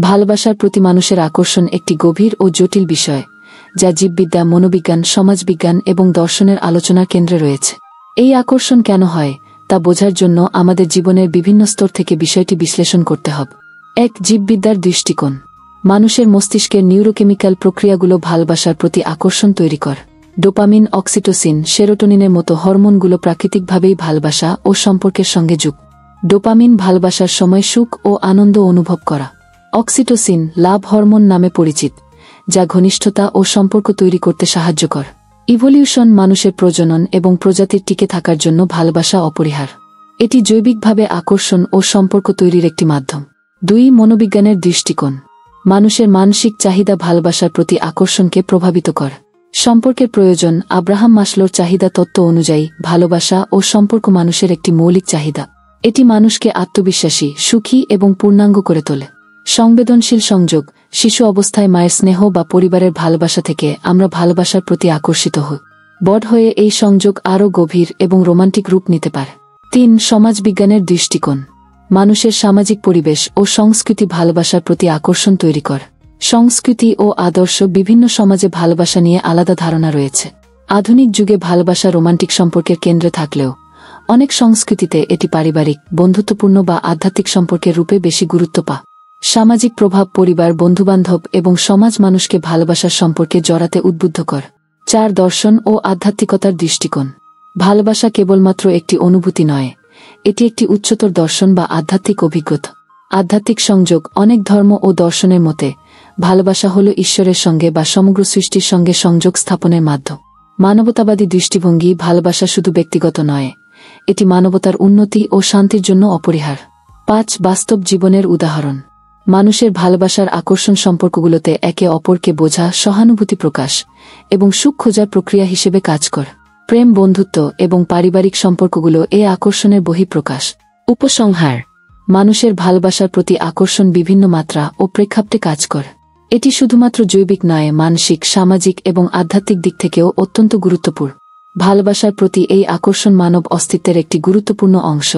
ভালোবাসার প্রতি মানুষের আকর্ষণ একটি গভীর ও জটিল বিষয়, যা জীববিদ্যা, মনোবিজ্ঞান, সমাজবিজ্ঞান এবং দর্শনের আলোচনার কেন্দ্রে রয়েছে। এই আকর্ষণ কেন হয় তা বোঝার জন্য আমাদের জীবনের বিভিন্ন স্তর থেকে বিষয়টি বিশ্লেষণ করতে হবে। ১. জীববিদ্যার দৃষ্টিকোণ। মানুষের মস্তিষ্কের নিউরোকেমিক্যাল প্রক্রিয়াগুলো ভালোবাসার প্রতি আকর্ষণ তৈরি করে। ডোপামিন, অক্সিটোসিন, সেরোটোনিনের মতো হরমোনগুলো প্রাকৃতিকভাবেই ভালোবাসা ও সম্পর্কের সঙ্গে যুক্ত। ডোপামিন ভালোবাসার সময় সুখ ও আনন্দ অনুভব করা। অক্সিটোসিন লাভ হরমোন নামে পরিচিত, যা ঘনিষ্ঠতা ও সম্পর্ক তৈরি করতে সাহায্য করে। ইভলিউশন মানুষের প্রজনন এবং প্রজাতির টিকে থাকার জন্য ভালোবাসা অপরিহার্য। এটি জৈবিকভাবে আকর্ষণ ও সম্পর্ক তৈরির একটি মাধ্যম। ২. মনোবিজ্ঞানের দৃষ্টিকোণ। মানুষের মানসিক চাহিদা ভালোবাসার প্রতি আকর্ষণকে প্রভাবিত করে। সম্পর্কের প্রয়োজন। আব্রাহাম মাসলোর চাহিদা তত্ত্ব অনুযায়ী ভালোবাসা ও সম্পর্ক মানুষের একটি মৌলিক চাহিদা। এটি মানুষকে আত্মবিশ্বাসী, সুখী এবং পূর্ণাঙ্গ করে তোলে। সংবেদনশীল সংযোগ। শিশু অবস্থায় মায়ের স্নেহ বা পরিবারের ভালোবাসা থেকে আমরা ভালোবাসার প্রতি আকর্ষিত হই। বড় হয়ে এই সংযোগ আরও গভীর এবং রোমান্টিক রূপ নিতে পারে। ৩. সমাজবিজ্ঞানের দৃষ্টিকোণ। মানুষের সামাজিক পরিবেশ ও সংস্কৃতি ভালোবাসার প্রতি আকর্ষণ তৈরি করে। সংস্কৃতি ও আদর্শ। বিভিন্ন সমাজে ভালোবাসা নিয়ে আলাদা ধারণা রয়েছে। আধুনিক যুগে ভালোবাসা রোমান্টিক সম্পর্কের কেন্দ্রে থাকলেও অনেক সংস্কৃতিতে এটি পারিবারিক, বন্ধুত্বপূর্ণ বা আধ্যাত্মিক সম্পর্কের রূপে বেশি গুরুত্ব পায়। সামাজিক প্রভাব। পরিবার, বন্ধুবান্ধব এবং সমাজ মানুষকে ভালোবাসার সম্পর্কে জড়াতে উদ্বুদ্ধ করে। ৪. দর্শন ও আধ্যাত্মিকতার দৃষ্টিকোণ। ভালোবাসা কেবলমাত্র একটি অনুভূতি নয়, এটি একটি উচ্চতর দর্শন বা আধ্যাত্মিক অভিজ্ঞতা। আধ্যাত্মিক সংযোগ। অনেক ধর্ম ও দর্শনের মতে ভালোবাসা হল ঈশ্বরের সঙ্গে বা সমগ্র সৃষ্টির সঙ্গে সংযোগ স্থাপনের মাধ্যম। মানবতাবাদী দৃষ্টিভঙ্গি। ভালোবাসা শুধু ব্যক্তিগত নয়, এটি মানবতার উন্নতি ও শান্তির জন্য অপরিহার্য। ৫. বাস্তব জীবনের উদাহরণ। মানুষের ভালোবাসার আকর্ষণ সম্পর্কগুলোতে একে অপরকে বোঝা, সহানুভূতি প্রকাশ এবং সুখ খোঁজার প্রক্রিয়া হিসেবে কাজ করে। প্রেম, বন্ধুত্ব এবং পারিবারিক সম্পর্কগুলো এ আকর্ষণের বহিঃপ্রকাশ। উপসংহার: মানুষের ভালোবাসার প্রতি আকর্ষণ বিভিন্ন মাত্রা ও প্রেক্ষাপটে কাজ করে। এটি শুধুমাত্র জৈবিক নয়, মানসিক, সামাজিক এবং আধ্যাত্মিক দিক থেকেও অত্যন্ত গুরুত্বপূর্ণ। ভালোবাসার প্রতি এই আকর্ষণ মানব অস্তিত্বের একটি গুরুত্বপূর্ণ অংশ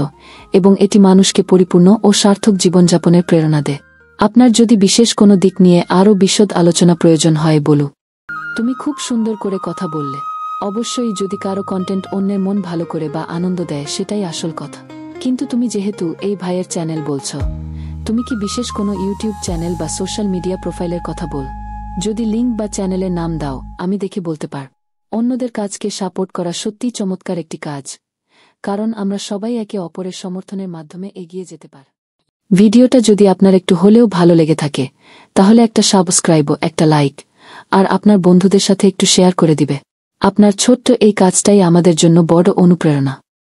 এবং এটি মানুষকে পরিপূর্ণ ও সার্থক জীবনযাপনের প্রেরণা দেয়। আপনার যদি বিশেষ কোনো দিক নিয়ে আরও বিশদ আলোচনা প্রয়োজন হয় বলুন। তুমি খুব সুন্দর করে কথা বললে। অবশ্যই যদি কারো কন্টেন্ট অন্যের মন ভালো করে বা আনন্দ দেয় সেটাই আসল কথা। কিন্তু তুমি যেহেতু এই ভাইয়ের চ্যানেল বলছ, তুমি কি বিশেষ কোনো ইউটিউব চ্যানেল বা সোশ্যাল মিডিয়া প্রোফাইলের কথা বল? যদি লিঙ্ক বা চ্যানেলের নাম দাও, আমি দেখে বলতে পার। অন্যদের কাজকে সাপোর্ট করা সত্যিই চমৎকার একটি কাজ, কারণ আমরা সবাই একে অপরের সমর্থনের মাধ্যমে এগিয়ে যেতে পারি। ভিডিওটা যদি আপনার একটু হলেও ভালো লেগে থাকে, তাহলে একটা সাবস্ক্রাইব, একটা লাইক আর আপনার বন্ধুদের সাথে একটু শেয়ার করে দিবে। আপনার ছোট্ট এই কাজটাই আমাদের জন্য বড় অনুপ্রেরণা।